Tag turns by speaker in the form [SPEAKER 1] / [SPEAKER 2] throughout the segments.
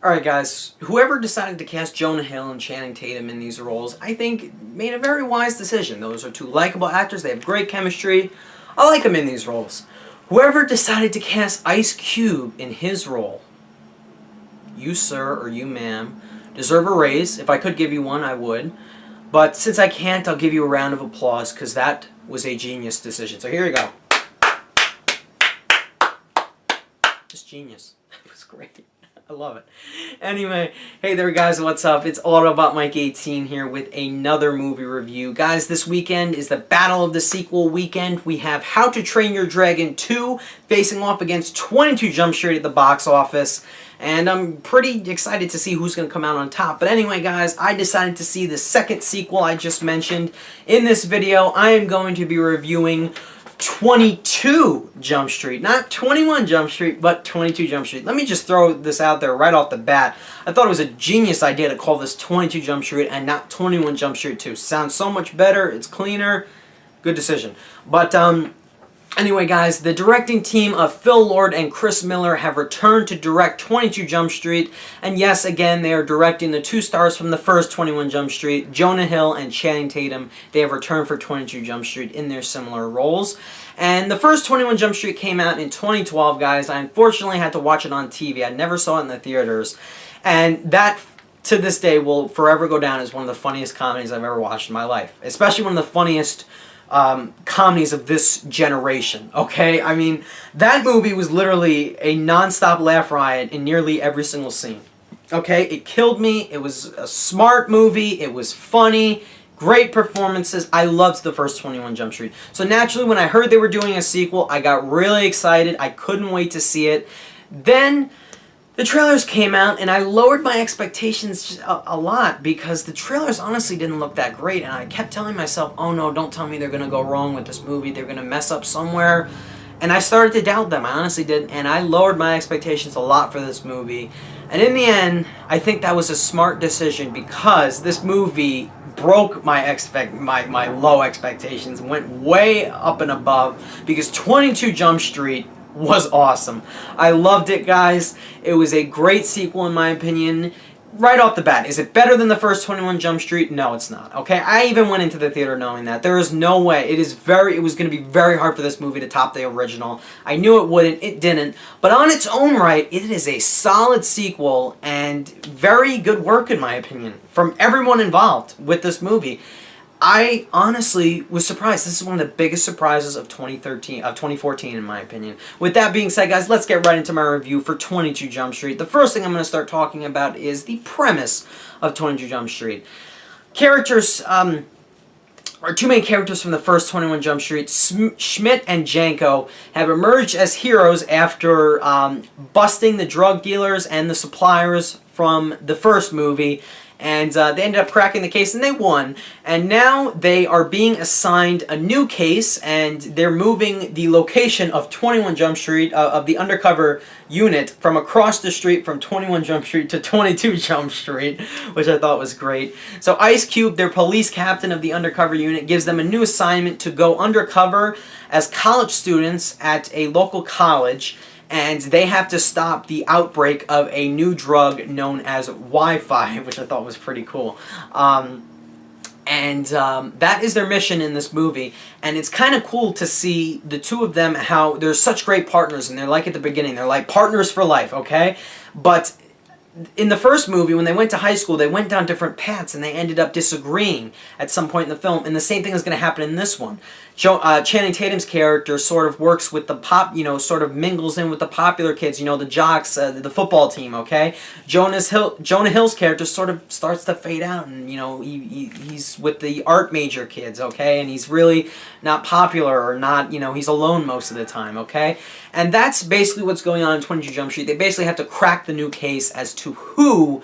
[SPEAKER 1] Alright guys, whoever decided to cast Jonah Hill and Channing Tatum in these roles, I think made a very wise decision. Those are two likable actors, they have great chemistry. I like them in these roles. Whoever decided to cast Ice Cube in his role, you sir or you ma'am, deserve a raise. If I could give you one, I would. But since I can't, I'll give you a round of applause because that was a genius decision. So here you go. Just genius. That was great. I love it. Anyway, hey there guys, what's up? It's Autobot Mike 18 here with another movie review. Guys, this weekend is the Battle of the Sequel weekend. We have How to Train Your Dragon 2 facing off against 22 Jump Street at the box office. And I'm pretty excited to see who's going to come out on top. But anyway, guys, I decided to see the second sequel I just mentioned. In this video, I am going to be reviewing 22 Jump Street. Not 21 Jump Street, but 22 Jump Street. Let me just throw this out there right off the bat. I thought it was a genius idea to call this 22 Jump Street and not 21 Jump Street 2. Sounds so much better. It's cleaner. Good decision. But, anyway, guys, the directing team of Phil Lord and Chris Miller have returned to direct 22 Jump Street. And yes, again, they are directing the two stars from the first 21 Jump Street, Jonah Hill and Channing Tatum. They have returned for 22 Jump Street in their similar roles. And the first 21 Jump Street came out in 2012, guys. I unfortunately had to watch it on TV. I never saw it in the theaters. And that, to this day, will forever go down as one of the funniest comedies I've ever watched in my life. Especially one of the funniest comedies of this generation, okay? I mean, that movie was literally a non-stop laugh riot in nearly every single scene, okay? It killed me. It was a smart movie. It was funny. Great performances. I loved the first 21 Jump Street. So naturally, when I heard they were doing a sequel, I got really excited. I couldn't wait to see it. Then the trailers came out, and I lowered my expectations a lot because the trailers honestly didn't look that great, and I kept telling myself, oh no, don't tell me they're going to go wrong with this movie. They're going to mess up somewhere. And I started to doubt them. I honestly did, and I lowered my expectations a lot for this movie. And in the end, I think that was a smart decision because this movie broke my low expectations, went way up and above because 22 Jump Street was awesome. I loved it, guys. It was a great sequel in my opinion. Right off the bat, is it better than the first 21 Jump Street? No, it's not. Okay, I even went into the theater knowing that. There is no way. It was going to be very hard for this movie to top the original. I knew it wouldn't. It didn't. But on its own right, it is a solid sequel and very good work in my opinion from everyone involved with this movie. I honestly was surprised. This is one of the biggest surprises of 2014 in my opinion. With that being said, guys, let's get right into my review for 22 Jump Street. The first thing I'm going to start talking about is the premise of 22 Jump Street. Characters, our two main characters from the first 21 Jump Street, Schmidt and Jenko, have emerged as heroes after busting the drug dealers and the suppliers from the first movie. And they ended up cracking the case, and they won. And now they are being assigned a new case, and they're moving the location of 21 Jump Street, of the undercover unit, from across the street from 21 Jump Street to 22 Jump Street, which I thought was great. So Ice Cube, their police captain of the undercover unit, gives them a new assignment to go undercover as college students at a local college. And they have to stop the outbreak of a new drug known as Wi-Fi, which I thought was pretty cool. That is their mission in this movie. And it's kind of cool to see the two of them, how they're such great partners. And they're like at the beginning, they're like partners for life, okay? But in the first movie, when they went to high school, they went down different paths and they ended up disagreeing at some point in the film. And the same thing is going to happen in this one. Channing Tatum's character sort of works with the sort of mingles in with the popular kids, the jocks, the football team, okay? Jonah Hill's character sort of starts to fade out, and, he's with the art major kids, okay? And he's really not popular or not, he's alone most of the time, okay? And that's basically what's going on in 22 Jump Street. They basically have to crack the new case as to who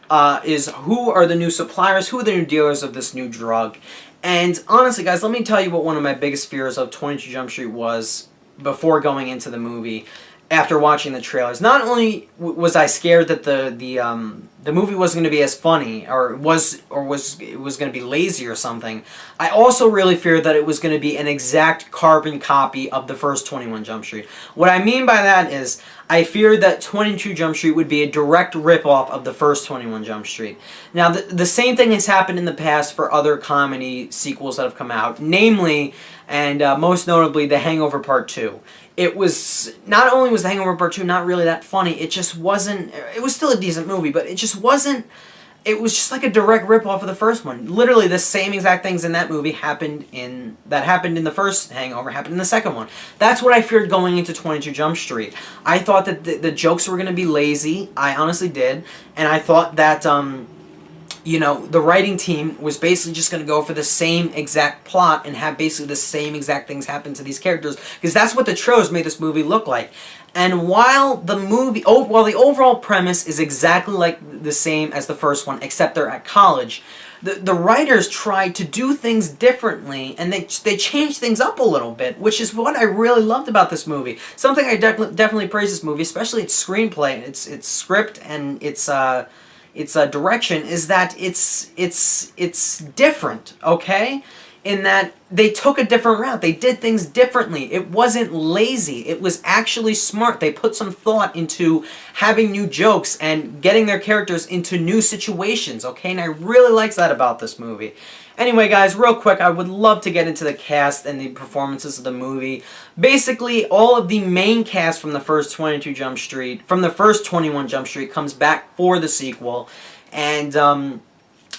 [SPEAKER 1] are the new suppliers, who are the new dealers of this new drug. And honestly, guys, let me tell you what one of my biggest fears of 22 Jump Street was before going into the movie. after watching the trailers. Not only was I scared that the movie wasn't going to be as funny, or was going to be lazy or something, I also really feared that it was going to be an exact carbon copy of the first 21 Jump Street. What I mean by that is, I feared that 22 Jump Street would be a direct ripoff of the first 21 Jump Street. Now, the same thing has happened in the past for other comedy sequels that have come out, namely, and most notably, The Hangover Part 2. It was, not only was The Hangover Part 2 not really that funny, it just wasn't, it was still a decent movie, but it just wasn't, it was just like a direct ripoff of the first one. Literally, the same exact things in that movie happened in the first Hangover, happened in the second one. That's what I feared going into 22 Jump Street. I thought that the jokes were going to be lazy. I honestly did. And I thought that, you know, the writing team was basically just going to go for the same exact plot and have basically the same exact things happen to these characters, because that's what the trailers made this movie look like. And while the overall premise is exactly like the same as the first one, except they're at college, the writers tried to do things differently, and they changed things up a little bit, which is what I really loved about this movie. Something I definitely praise this movie, especially its screenplay, its script, and its direction, is that it's different, okay? In that they took a different route. They did things differently. It wasn't lazy. It was actually smart. They put some thought into having new jokes and getting their characters into new situations, okay? And I really liked that about this movie. Anyway, guys, real quick, I would love to get into the cast and the performances of the movie. Basically, all of the main cast from the first 22 Jump Street, from the first 21 Jump Street, comes back for the sequel. And,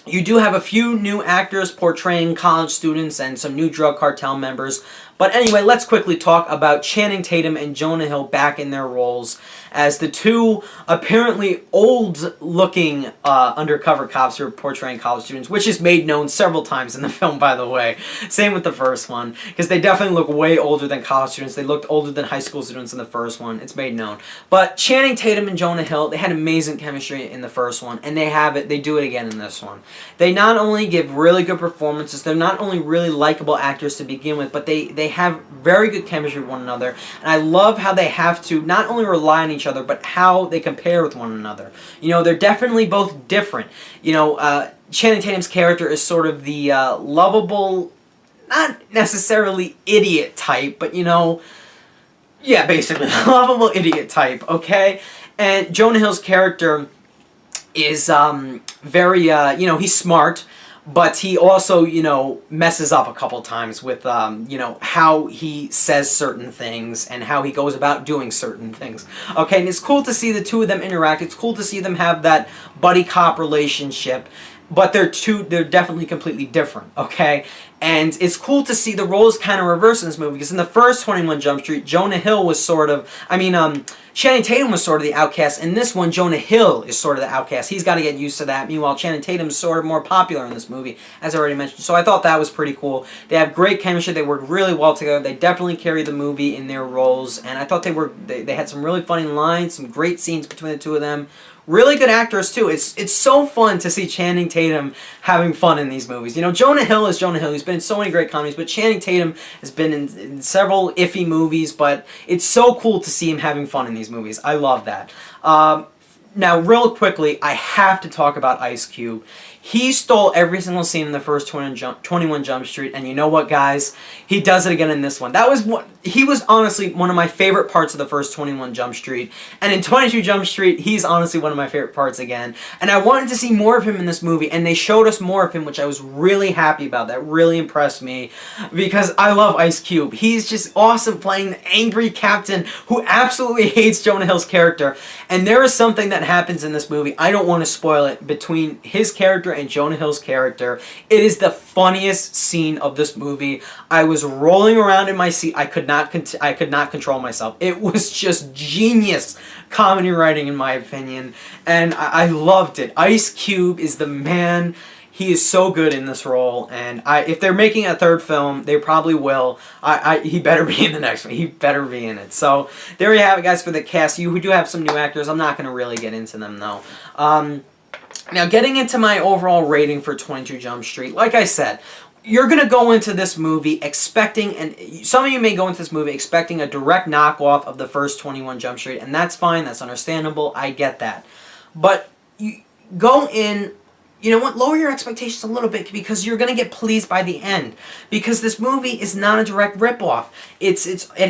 [SPEAKER 1] you do have a few new actors portraying college students and some new drug cartel members. But anyway, let's quickly talk about Channing Tatum and Jonah Hill back in their roles as the two apparently old-looking undercover cops who are portraying college students, which is made known several times in the film, by the way. Same with the first one, because they definitely look way older than college students. They looked older than high school students in the first one. It's made known. But Channing Tatum and Jonah Hill, they had amazing chemistry in the first one, and they do it again in this one. They not only give really good performances, they're not only really likable actors to begin with, but they have very good chemistry with one another. And I love how they have to not only rely on each other, but how they compare with one another. You know, they're definitely both different. You know, Channing Tatum's character is sort of the lovable, not necessarily idiot type, but, you know, yeah, basically, lovable idiot type, okay? And Jonah Hill's character is very, you know, he's smart, but he also, you know, messes up a couple times with, you know, how he says certain things and how he goes about doing certain things. Okay, and it's cool to see the two of them interact. It's cool to see them have that buddy cop relationship, but they're definitely completely different, okay? And it's cool to see the roles kind of reverse in this movie, because in the first 21 Jump Street, Jonah Hill was sort of, Channing Tatum was sort of the outcast. In this one, Jonah Hill is sort of the outcast. He's got to get used to that. Meanwhile, Channing Tatum's sort of more popular in this movie, as I already mentioned. So I thought that was pretty cool. They have great chemistry. They work really well together. They definitely carry the movie in their roles. And I thought they had some really funny lines, some great scenes between the two of them. Really good actors, too. It's so fun to see Channing Tatum having fun in these movies. You know, Jonah Hill is Jonah Hill. He's been in so many great comedies, but Channing Tatum has been in several iffy movies, but it's so cool to see him having fun in these movies. I love that. Now, real quickly, I have to talk about Ice Cube. He stole every single scene in the first 21 Jump Street, and you know what, guys? He does it again in this one. He was honestly one of my favorite parts of the first 21 Jump Street, and in 22 Jump Street, he's honestly one of my favorite parts again. And I wanted to see more of him in this movie, and they showed us more of him, which I was really happy about. That really impressed me, because I love Ice Cube. He's just awesome playing the angry captain who absolutely hates Jonah Hill's character. And there is something that happens in this movie, I don't want to spoil it, between his character and Jonah Hill's character. It is the funniest scene of this movie. I was rolling around in my seat. I could not control myself. It was just genius comedy writing, in my opinion, and I loved it. Ice Cube is the man. He is so good in this role, and if they're making a third film, they probably will. He better be in the next one. He better be in it. So there you have it, guys, for the cast. You do have some new actors. I'm not going to really get into them, though. Now, getting into my overall rating for 22 Jump Street, like I said, you're going to go into this movie expecting, and some of you may go into this movie expecting a direct knockoff of the first 21 Jump Street, and that's fine, that's understandable, I get that. But you go in, you know what, lower your expectations a little bit because you're going to get pleased by the end. Because this movie is not a direct ripoff. It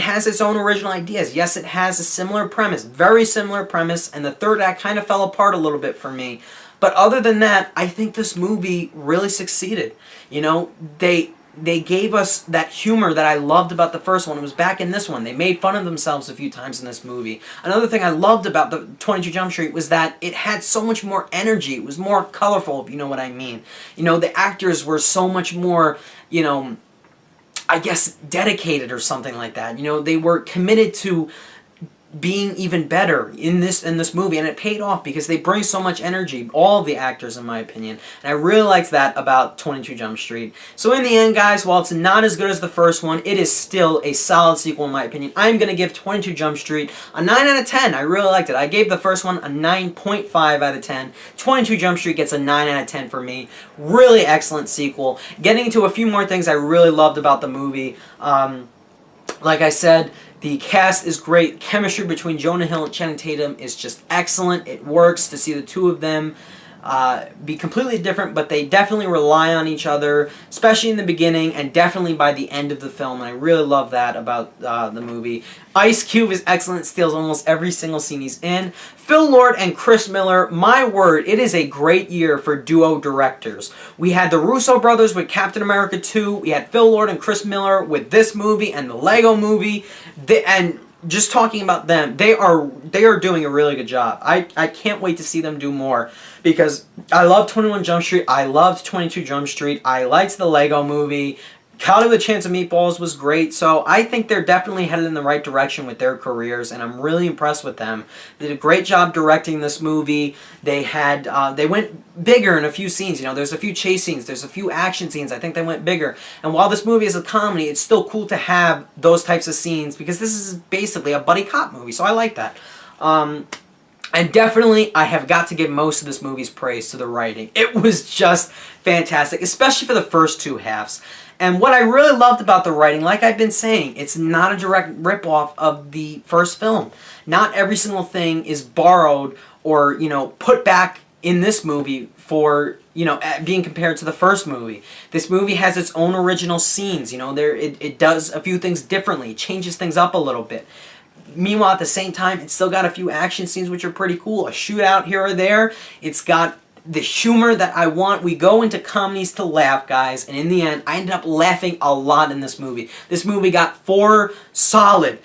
[SPEAKER 1] has its own original ideas. Yes, it has a similar premise, very similar premise, and the third act kind of fell apart a little bit for me. But other than that, I think this movie really succeeded. You know, they gave us that humor that I loved about the first one. It was back in this one. They made fun of themselves a few times in this movie. Another thing I loved about the 22 Jump Street was that it had so much more energy. It was more colorful, if you know what I mean. You know, the actors were so much more, you know, I guess dedicated or something like that. You know, they were committed to being even better in this movie, and it paid off because they bring so much energy, all of the actors in my opinion, and I really liked that about 22 Jump Street. So in the end, guys, while it's not as good as the first one, it is still a solid sequel in my opinion. I'm going to give 22 Jump Street a 9 out of 10. I really liked it. I gave the first one a 9.5 out of 10. 22 Jump Street gets a 9 out of 10 for me. Really excellent sequel. Getting into a few more things I really loved about the movie. Like I said, the cast is great. Chemistry between Jonah Hill and Channing Tatum is just excellent. It works to see the two of them be completely different, but they definitely rely on each other, especially in the beginning and definitely by the end of the film, and I really love that about the movie. Ice Cube is excellent, steals almost every single scene he's in. Phil Lord and Chris Miller, my word, it is a great year for duo directors. We had the Russo brothers with Captain America 2, we had Phil Lord and Chris Miller with this movie and the Lego movie, and just talking about them, they are doing a really good job. I can't wait to see them do more because I love 21 Jump Street. I loved 22 Jump Street. I liked the Lego movie. Cali with a Chance of Meatballs was great, so I think they're definitely headed in the right direction with their careers, and I'm really impressed with them. They did a great job directing this movie. They had they went bigger in a few scenes. You know, there's a few chase scenes, there's a few action scenes. I think they went bigger. And while this movie is a comedy, it's still cool to have those types of scenes because this is basically a buddy cop movie, so I like that. And definitely, I have got to give most of this movie's praise to the writing. It was just fantastic, especially for the first two halves. And what I really loved about the writing, like I've been saying, it's not a direct ripoff of the first film. Not every single thing is borrowed or, you know, put back in this movie for, you know, being compared to the first movie. This movie has its own original scenes. You know, it does a few things differently. It changes things up a little bit. Meanwhile, at the same time, it's still got a few action scenes which are pretty cool. A shootout here or there. It's got the humor that I want. We go into comedies to laugh, guys, and in the end, I ended up laughing a lot in this movie. This movie got 4 solid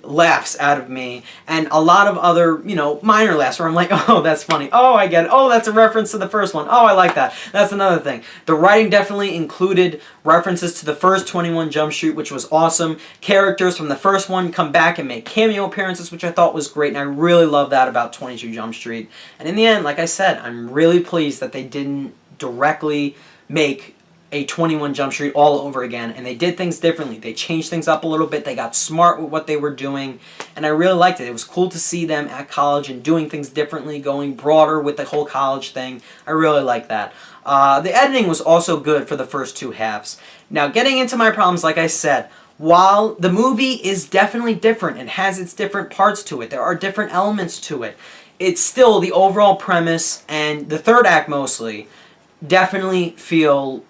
[SPEAKER 1] laughs out of me, and a lot of other, you know, minor laughs where I'm like, oh, that's funny. Oh, I get it. Oh, that's a reference to the first one. Oh, I like that. That's another thing. The writing definitely included references to the first 21 Jump Street, which was awesome. Characters from the first one come back and make cameo appearances, which I thought was great, and I really love that about 22 Jump Street. And in the end, like I said, I'm really pleased that they didn't directly make a 21 Jump Street all over again, and they did things differently. They changed things up a little bit. They got smart with what they were doing, and I really liked it. It was cool to see them at college and doing things differently, going broader with the whole college thing. I really like that. The editing was also good for the first two halves. Now, getting into my problems, like I said, while the movie is definitely different, it has its different parts to it, there are different elements to it, it's still the overall premise and the third act mostly definitely feel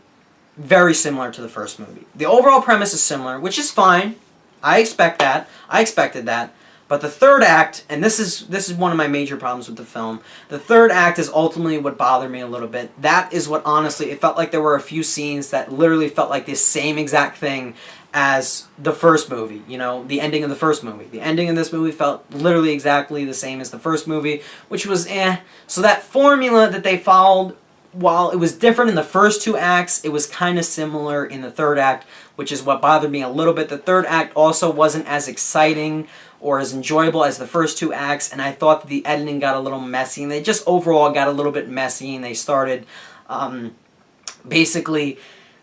[SPEAKER 1] very similar to the first movie. The overall premise is similar, which is fine. I expect that. I expected that. But the third act, and this is one of my major problems with the film, the third act is ultimately what bothered me a little bit. That is what, honestly, it felt like there were a few scenes that literally felt like the same exact thing as the first movie, you know, the ending of the first movie. The ending of this movie felt literally exactly the same as the first movie, which was So that formula that they followed, while it was different in the first two acts, it was kind of similar in the third act, which is what bothered me a little bit. The third act also wasn't as exciting or as enjoyable as the first two acts, and I thought that the editing got a little messy, and they just overall got a little bit messy, and they started basically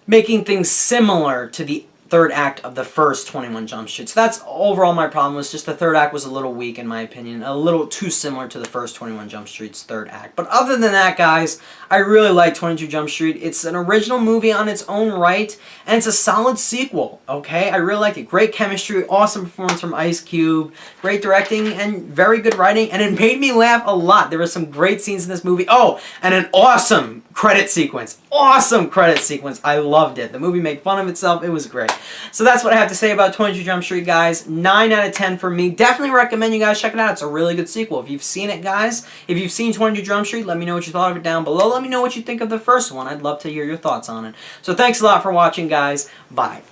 [SPEAKER 1] making things similar to the third act of the first 21 Jump Street. So that's overall my problem, was just the third act was a little weak in my opinion, a little too similar to the first 21 Jump Street's third act. But other than that, guys, I really like 22 Jump Street. It's an original movie on its own right, and it's a solid sequel, okay? I really like it. Great chemistry, awesome performance from Ice Cube, great directing, and very good writing, and it made me laugh a lot. There were some great scenes in this movie. Oh, and an awesome credit sequence. Awesome credit sequence. I loved it. The movie made fun of itself. It was great. So that's what I have to say about 22 Jump Street, guys. 9 out of 10 for me. Definitely recommend you guys check it out. It's a really good sequel. If you've seen it, guys, if you've seen 22 Jump Street, let me know what you thought of it down below. Let me know what you think of the first one. I'd love to hear your thoughts on it. So thanks a lot for watching, guys. Bye.